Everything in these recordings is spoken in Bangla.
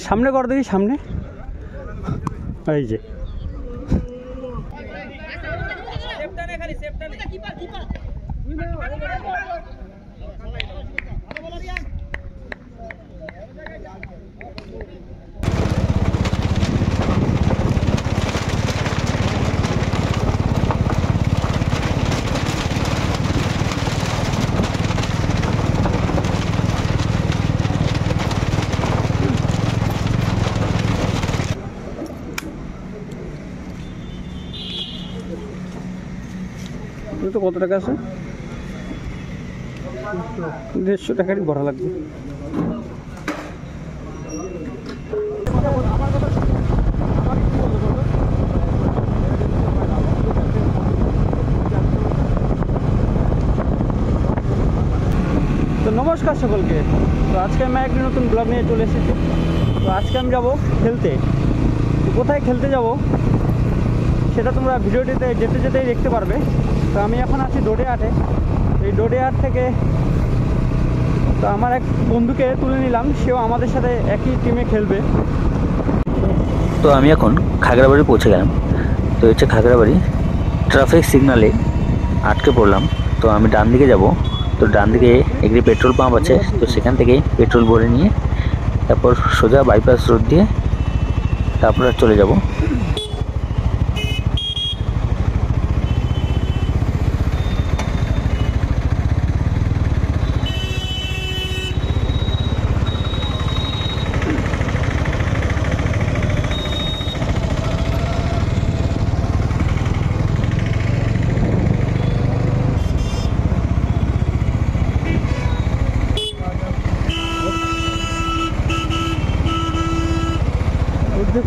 সামনে কর দেখি, সামনে এই যে তো কত টাকা আছে? 150 টাকারই ভরা লাগবে। তো নমস্কার সকলকে। তো আজকে আমি একটি নতুন ব্লগ নিয়ে চলে এসেছি। তো আজকে আমি যাব খেলতে। তো কোথায় খেলতে যাব সেটা তোমরা ভিডিওটিতে যেতে যেতেই দেখতে পারবে। তো আমি এখন আছি ডোডেহাটে। এই ডোডেহাট থেকে তো আমার এক বন্ধুকে তুলে নিলাম, সেও আমাদের সাথে একই টিমে খেলবে। তো আমি এখন খাগড়াবাড়ি পৌঁছে গেলাম। তো হচ্ছে খাগড়াবাড়ি ট্রাফিক সিগনালে আটকে পড়লাম। তো আমি ডান দিকে যাব। তো ডান দিকে একটি পেট্রোল পাম্প আছে, তো সেখান থেকে পেট্রোল ভরে নিয়ে তারপর সোজা বাইপাস রোড দিয়ে তারপর চলে যাব।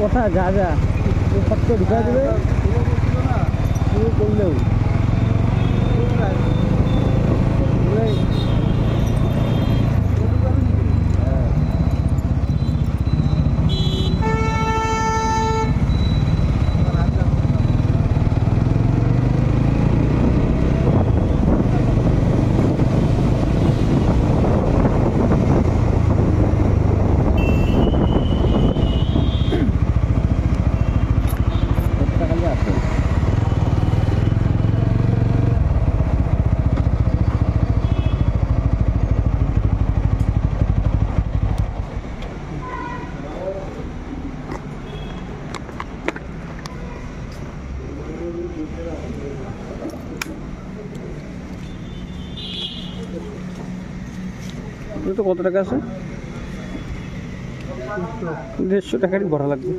কথা যা যা ফটো ঢুকা দেবে করলেও তো কত টাকা আছে? 150 টাকারই ভরা লাগবে।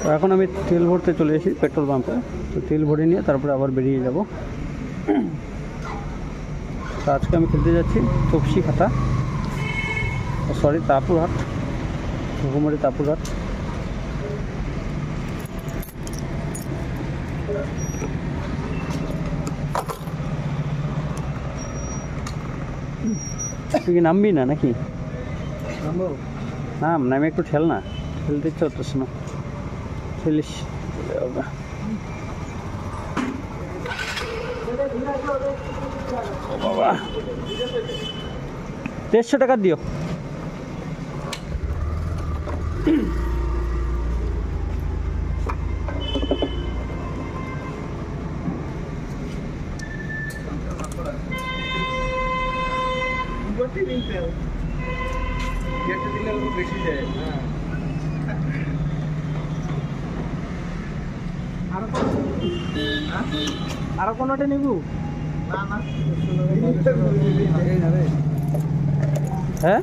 তো এখন আমি তেল ভরতে চলে এসেছি পেট্রোল পাম্পে। তো তেল ভরে নিয়ে তারপরে আবার বেরিয়ে যাব। তো আজকে আমি খেলতে যাচ্ছি তপসি খাতা, সরি তাপুরহাট, ঘুঘুমারি তাপুরহাট। তুই কি নামবি না নাকি? নাম নামে একটু ঠেল না, খেলতে ইচ্ছা হচ্ছে না, খেলিস। বাবা 150 টাকা দিও। আর কোনোটা নিব হ্যাঁ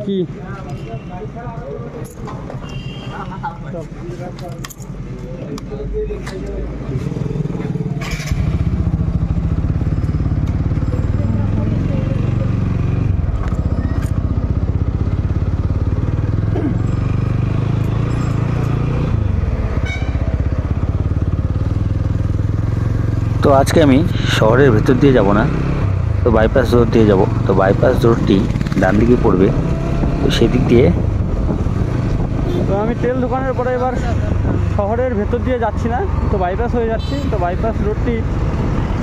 কি তো আজকে আমি শহরের ভেতর দিয়ে যাব না, তো বাইপাস রোড দিয়ে যাব। তো বাইপাস রোডটি ডান দিকে পড়বে, তো সেদিক দিয়ে। তো আমি তেল দোকানের পরে এবার শহরের ভেতর দিয়ে যাচ্ছি না, তো বাইপাস হয়ে যাচ্ছি। তো বাইপাস রোডটি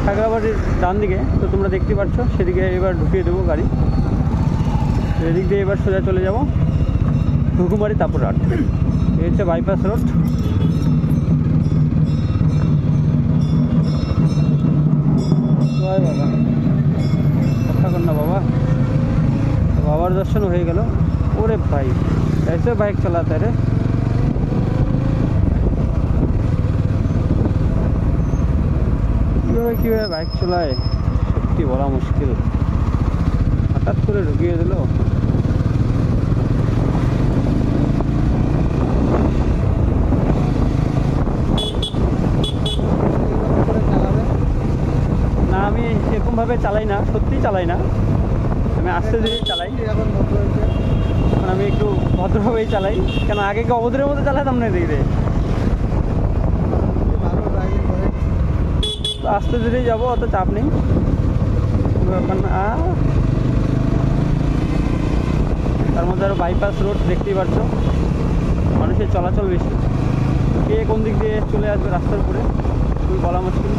খাগড়াবাড়ির ডান দিকে। তো তোমরা দেখতে পাচ্ছ সেদিকে এবার ঢুকিয়ে দেবো গাড়ি। এদিক দিয়ে এবার সোজা চলে যাব ঘুঘুমারি তাপুরহাট। এই হচ্ছে বাইপাস রোড। বাবা কথা কর না বাবা, বাবার দর্শন হয়ে গেল। ওরে ভাই ऐसे বাইক চালাতে রে। কীভাবে বাইক চালায় সত্যি বলা মুশকিল। হঠাৎ করে ঢুকিয়ে দিল। না আমি সেরকমভাবে চালাই না, সত্যিই চালাই না, আমি আস্তে ধীরে চালাই। এখন আমি একটু ভদ্রভাবেই চালাই, কেন আগে কি অভদ্রের মধ্যে চালাতাম না এদিকে। আস্তে ধীরেই যাবো, অত চাপ নেই ব্যাপার না। তার মধ্যে আরও বাইপাস রোড দেখতেই পাচ্ছ, মানুষের চলাচল বেশি। কে কোন দিক দিয়ে চলে আসবে রাস্তার উপরে খুবই বলা মুশকিল।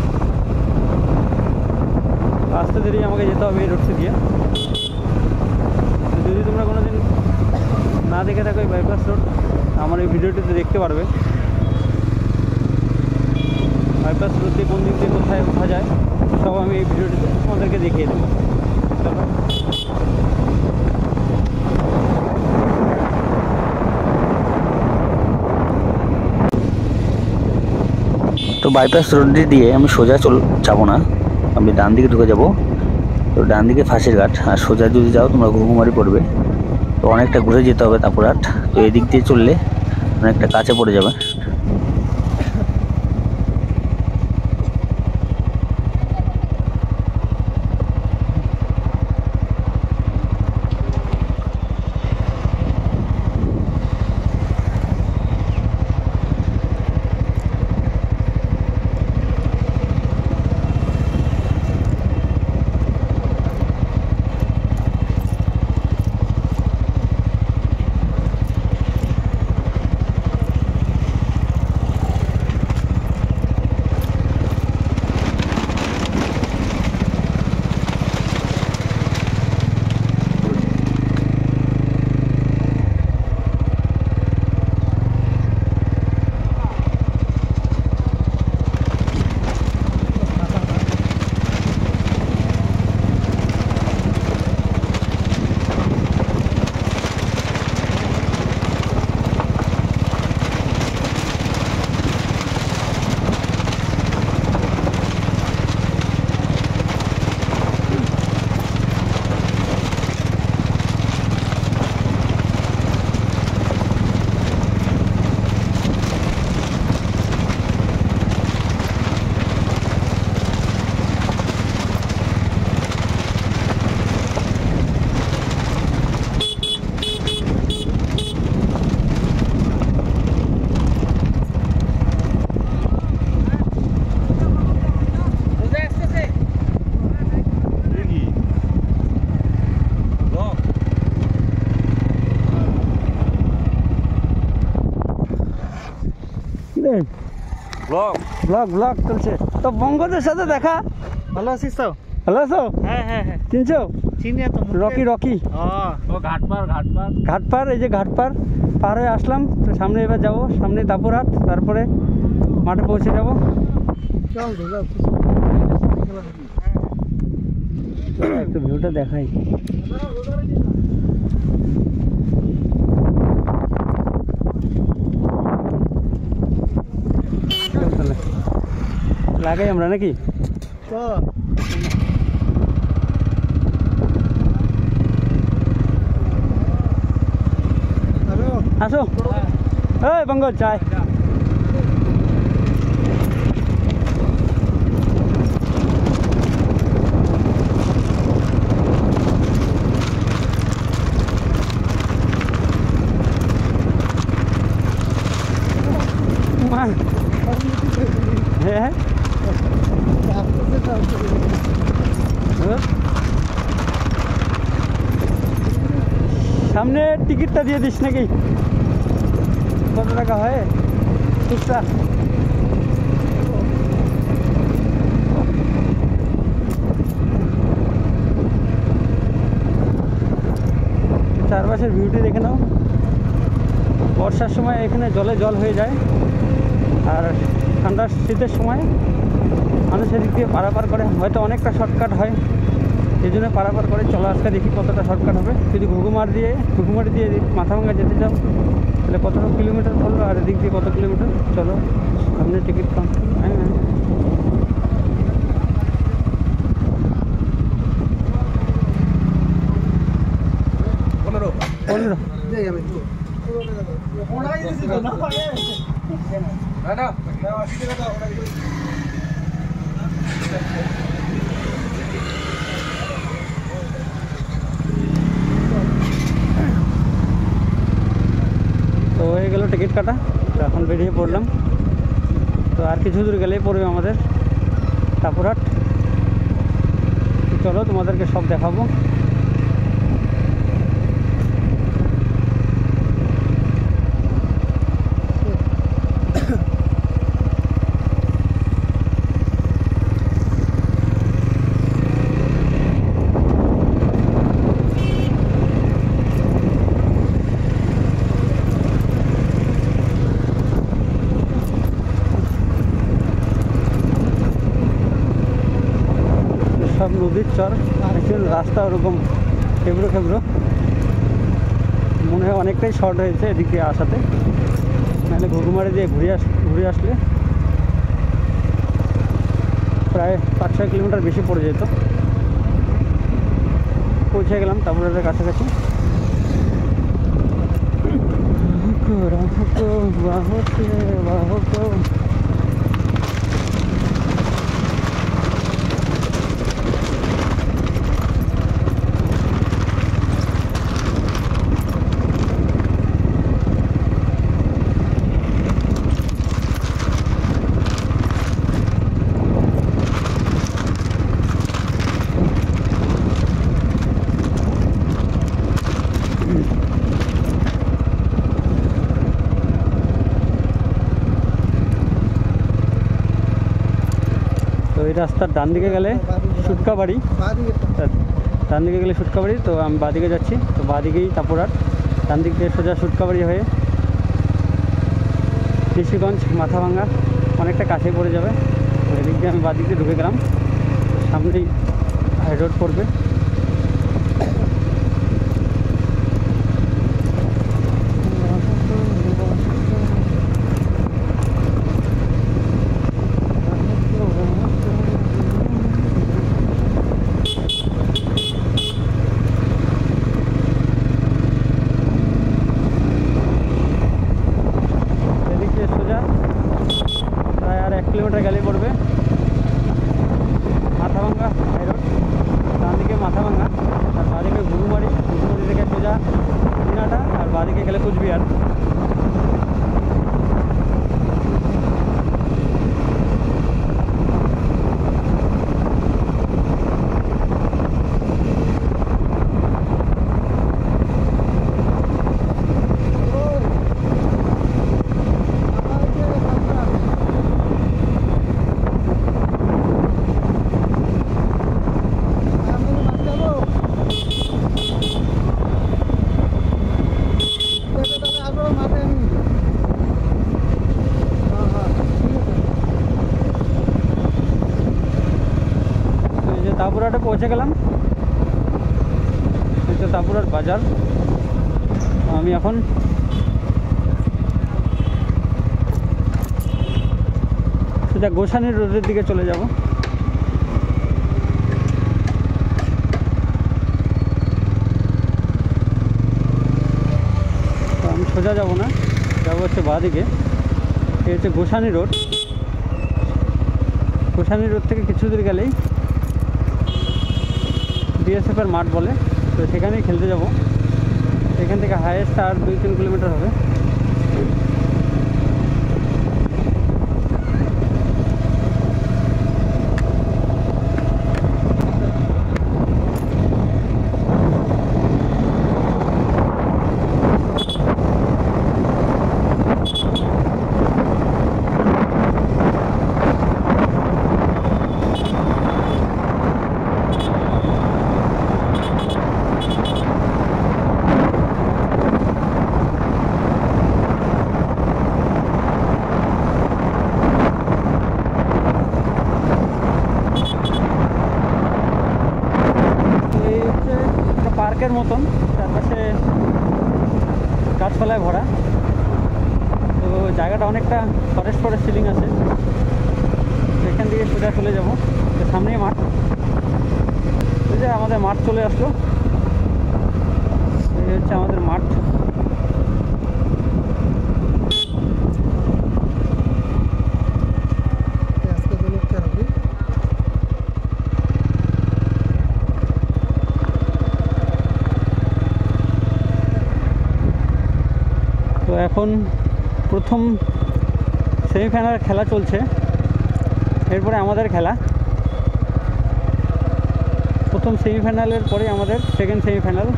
আস্তে ধীরেই আমাকে যেতে হবে এই রোডসে দিয়ে। যদি তোমরা কোনো দিন না দেখে থাকো এই বাইপাস রোড, আমার এই ভিডিওটিতে দেখতে পারবে। বাইপাস রোড দিয়ে কোন দিক দিয়ে কোথায় ওঠা যায় সব আমি এই ভিডিওটিতে তোমাদেরকে দেখিয়ে দেবো। চলো তো বাইপাস রোড দিয়ে আমি সোজা যাবো না, আমি ডান দিকে ঢুকে যাব। তো ডান দিকে ফাঁসির ঘাট, আর সোজা যদি যাও তোমরা ঘুঘুমারি পড়বে। তো অনেকটা ঘুরে যেতে হবে তাপুরহাট। তো এদিক দিয়ে চললে অনেকটা কাছে পড়ে যাবে। ব্লগ ব্লগ ব্লগ চলছে। তো বঙ্গদের সাথে দেখা। ভালো আছিস তো? ভালো আছো? হ্যাঁ হ্যাঁ হ্যাঁ চিনছো? চিনি তো। রকি রকি ও ঘাটপাড় ঘাটপাড় ঘাটপাড়, এই যে ঘাটপাড় পার হয়ে আসলাম। তো সামনে এবার যাবো, সামনে তাপুরহাট, তারপরে মাঠে পৌঁছে যাবো। একটু ভিউটা দেখাই। লাগাই আমরা নাকি? আসো এই বঙ্গ চাই। হ্যাঁ সামনে টিকিটটা দিয়ে দিস নাকি? কত টাকা হয় খুচরা? চারপাশের ভিউটি দেখে নাও। বর্ষার সময় এখানে জলে জল হয়ে যায়, আর ঠান্ডার শীতের সময় মানুষ এদিক দিয়ে পারাপার করে। হয়তো অনেকটা শর্টকাট হয়, এই জন্য পারাপার করে। চলো আজকে দেখি কতটা শর্টকাট হবে। যদি ঘুঘুমারি দিয়ে মাথাভাঙ্গা যেতে চাও তাহলে কতটা কিলোমিটার পড়লো, আর এদিক দিয়ে কত কিলোমিটার। চলো সামনে টিকিট কাউন্টার। হ্যাঁ, পনেরো। তো হয়ে গেল টিকিট কাটা। তো এখন বেরিয়ে পড়লাম। তো আর কিছু দূর গেলেই পড়বে আমাদের টাপুরহাট। চলো তোমাদেরকে সব দেখাবো। সব নদীর চর, রাস্তা ওরকম খেবড়ো খেবড়ো। মনে হয় অনেকটাই শর্ট হয়েছে এদিকে আসাতে, নাহলে ঘুঘুমারি দিয়ে ঘুরে আসলে প্রায় 5-6 কিলোমিটার বেশি পড়ে যেত। পৌঁছে গেলাম টাপুরহাটের কাছাকাছি। তো এই রাস্তার ডান দিকে গেলে সুটকাবাড়ি, ডান দিকে গেলে সুটকাবাড়ি। তো আমি বাঁদিকে যাচ্ছি, তো বাঁদিকেই টাপুরহাট। ডান দিক দিয়ে সোজা সুটকাবাড়ি হয়ে ঋষিগঞ্জ মাথাভাঙ্গা অনেকটা কাছে পড়ে যাবে। তো এদিক দিয়ে আমি বাঁদিক দিয়ে ঢুকে গেলাম, সামনেই হাই রোড পড়বে। প্রায় আর 1 কিলোমিটার গেলেই পড়বে মাথাভাঙ্গা হাই রোড। ডান দিকে মাথাভাঙ্গা, আর বাঁদিকে ঘুঘুমারি থেকে সোজা দিনাটা, আর বাঁদিকে গেলে কুচবিহার। টাপুরহাটে পৌঁছে গেলাম। এটা টাপুরহাট বাজার। আমি এখন সেটা গোসানির রোডের দিকে চলে যাব। তো আমি সোজা যাব না, যাবো হচ্ছে বাঁদিকে। এই হচ্ছে গোসানি রোড। গোসানি রোড থেকে কিছু দূর গেলেই বিএসএফের মাঠ বলে, তো সেখানেই খেলতে যাব। এখান থেকে হাইয়েস্ট আর 2-3 কিলোমিটার হবে। মতন, চারপাশে গাছপালায় ভরা। তো জায়গাটা অনেকটা ফরেস্ট ফিলিং আছে। তো এখান থেকে সোজা চলে যাবো, তো সামনেই মাঠ। এই যে আমাদের মাঠ চলে আসলো, এই হচ্ছে আমাদের মাঠ। তো এখন প্রথম সেমিফাইনাল খেলা চলছে, এরপরে আমাদের খেলা। প্রথম সেমিফাইনালের পরে আমাদের সেকেন্ড সেমিফাইনাল।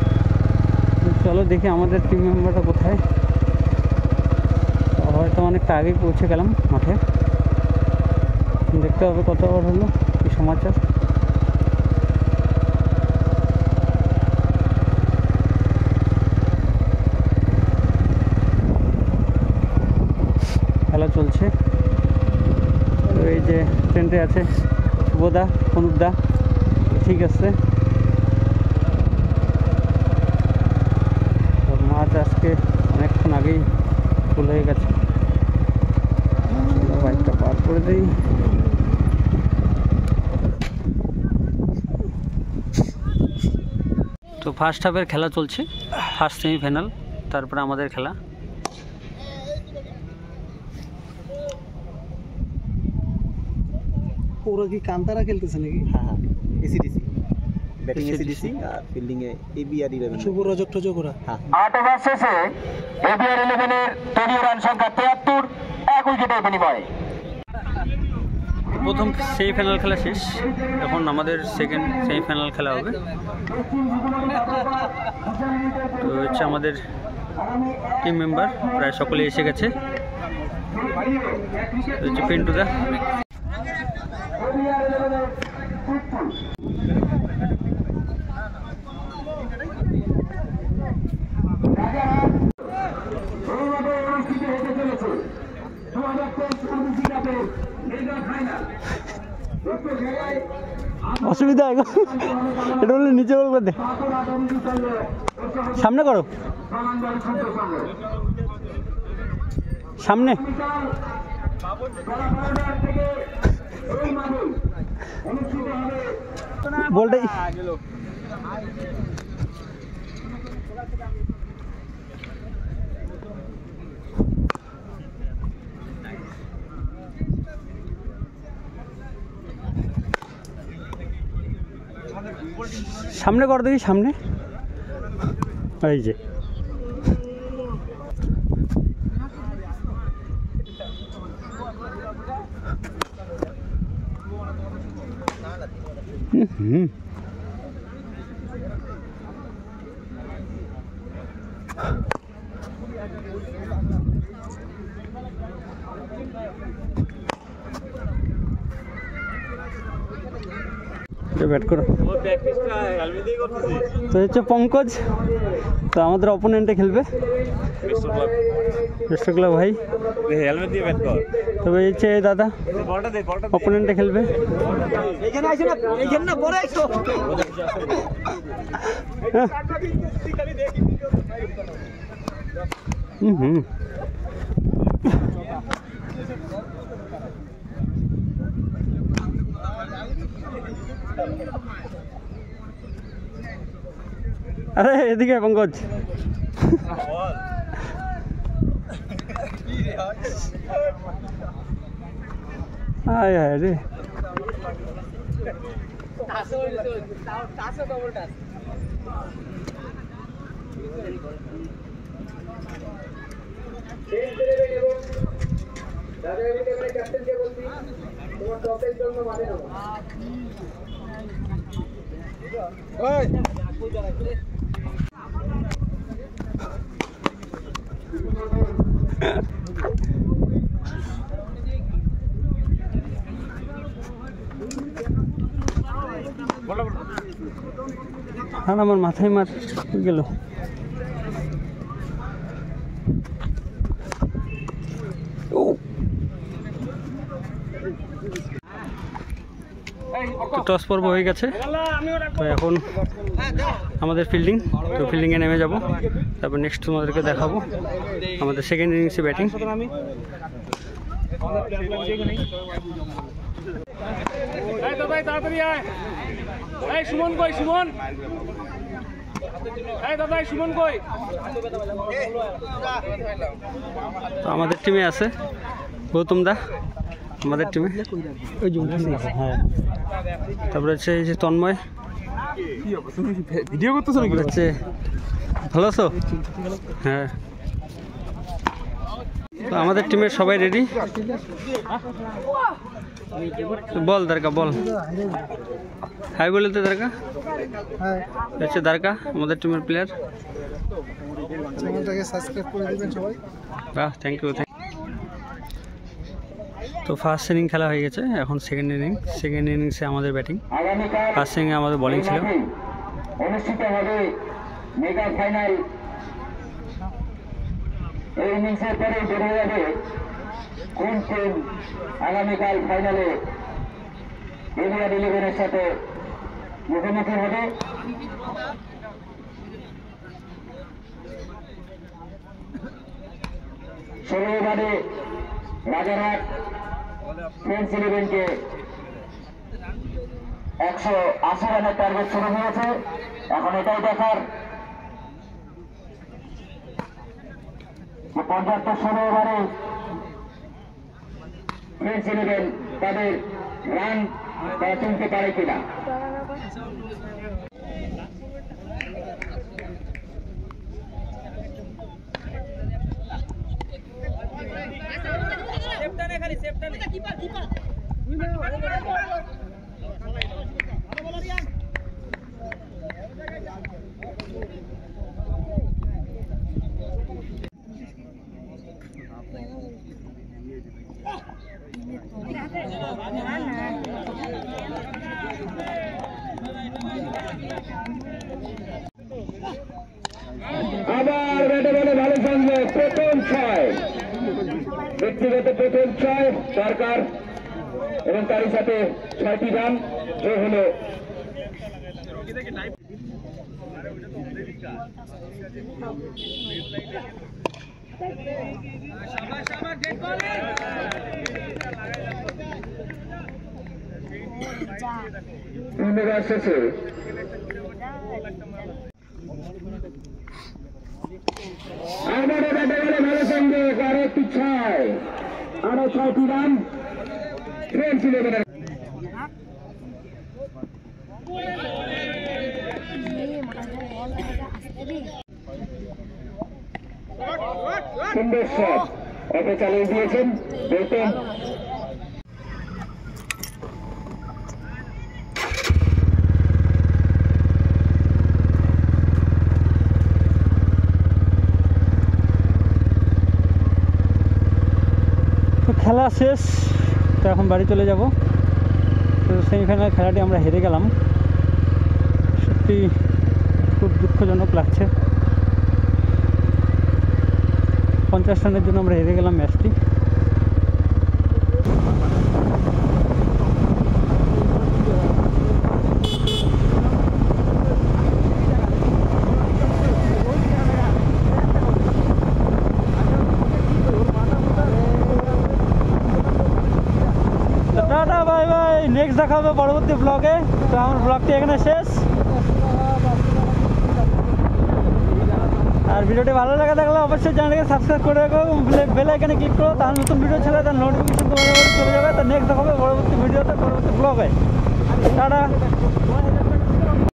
চলো দেখি আমাদের টিম মেম্বারটা কোথায়। হয়তো অনেকটা আগেই পৌঁছে গেলাম মাঠে, দেখতে হবে কত ওভার হলো, কী সমাচার। খেলা চলছে। তো এই যে ট্রেন্ডে আছে শুভদা, অনুপদা, ঠিক আছে। মাছ আজকে অনেকক্ষণ আগেই ফুল হয়ে গেছে। বাইকটা পার করে দিই। তো ফার্স্ট হাফের খেলা চলছে, ফার্স্ট সেমিফাইনাল, তারপরে আমাদের খেলা। পুরো কি কান্তারা খেলতেছে নাকি? হ্যাঁ, এসিডিসি ব্যাটিং এসিডিসি আর ফিল্ডিং এ এবিআর 11 শুভ রজক টজক ওরা। হ্যাঁ, 8 ওভার শেষে এবিআর 11 এর তৈরি রান সংখ্যা 73, 1 উইকেটের বিনিময়ে। প্রথম সেমিফাইনাল খেলা শেষ, এখন আমাদের সেকেন্ড সেমিফাইনাল খেলা হবে। তো হচ্ছে আমাদের টিম মেম্বার প্রায় সকলে এসে গেছে। হচ্ছে পিন্টুদা। অসুবিধা এটা বললে নিচে বলবে দে, সামনে করো, সামনে। বলটাই সামনে কর দেখি, সামনে। এই যে ব্যাট করো। তো হচ্ছে পঙ্কজ, তো আমাদের অপোনেন্টে খেলবে ক্লাব ভাই। হেলমেট দিয়ে ব্যাট কর। তবে হচ্ছে দাদা অপোনেন্টে খেলবে। হুম আরে এদিকে পঙ্কজ। আয় হায় রে, আর আমার মাথায় মার গেল। টস পর্ব হয়ে গেছে, তো এখন আমাদের ফিল্ডিং, তো ফিল্ডিংয়ে নেমে যাব, তারপর নেক্সট তোমাদেরকে দেখাবো আমাদের সেকেন্ড ইনিংসে ব্যাটিং। তাড়াতাড়ি আয়, এই সুমন কই, সুমন, এই দাদা সুমন কই। তো আমাদের টিমে আছে গৌতম দা, আমাদের টিমে ওই যে হ্যাঁ, তারপরে হচ্ছে এই যে তন্ময়, ভিডিও করতেছো নাকি? হচ্ছে ভালো আছো? হ্যাঁ, তো আমাদের টিমের সবাই রেডি। বল দারকা, বল হাই বলে তো দারকা। হচ্ছে দারকা আমাদের টিমের প্লেয়ার। চ্যানেলটাকে সাবস্ক্রাইব করে দিবেন সবাই। বাহ, থ্যাংক ইউ। তো ফার্স্ট ইনিং খেলা হয়ে গেছে, এখন সেকেন্ড ইনিংসে আমাদের ব্যাটিং, ফার্স্ট ইনিংয়ে আমাদের বোলিং ছিল। অনুষ্ঠিত হবে মেগা ফাইনাল। এই ইনিংসের পরে বেরিয়ে যাবে কোন টিম আগামীকাল ফাইনালে এলিয়ার 11-এর সাথে মুখোমুখি হবে। ষোলো ওভারে রাজারহাট ফ্রেন্ডস 11-কে 180 রানের টার্গেট শুরু হয়েছে। এখন এটাই দেখার যে পর্যাপ্ত 16 ওভারে ফ্রেন্ডস 11 তাদের রান তারা তুলতে পারে কিনা। আবার ব্যাটে বলে ভালো সংযোগ, প্রথম 6, ব্যক্তিগত প্রথম 6 সরকার এবং তারই সাথে 6টি রান যোগ হলো। ধন্যবাদ শেষে আমাদের ব্যাটে বলে ভালো সংযোগ, আরো একটি 6, আরো 6টি রান ফ্রেন্ডস 11-এর। সুন্দর শট ওকে চালিয়ে দিয়েছেন গৌতম। খেলা শেষ, তো এখন বাড়ি চলে যাব। তো সেমিফাইনাল খেলাটি আমরা হেরে গেলাম, সত্যি খুব দুঃখজনক লাগছে। 50 রানের জন্য আমরা হেরে গেলাম ম্যাচটি। টাটা, বাই বাই, নেক্সট দেখা হবে পরবর্তী ব্লগে। তো আমার ব্লগটি এখানে শেষ। আর ভিডিওটি ভালো লাগা থাকলে অবশ্যই চ্যানেলকে সাবস্ক্রাইব করে রাখো, বেল আইকনে ক্লিক করো, তাহলে নতুন ভিডিও ছেড়ে তার নোটিফিকেশন তোমাদের চলে যাবে। তো নেক্সট দেখা হবে পরবর্তী ভিডিওতে, পরবর্তী ব্লগে। টাটা।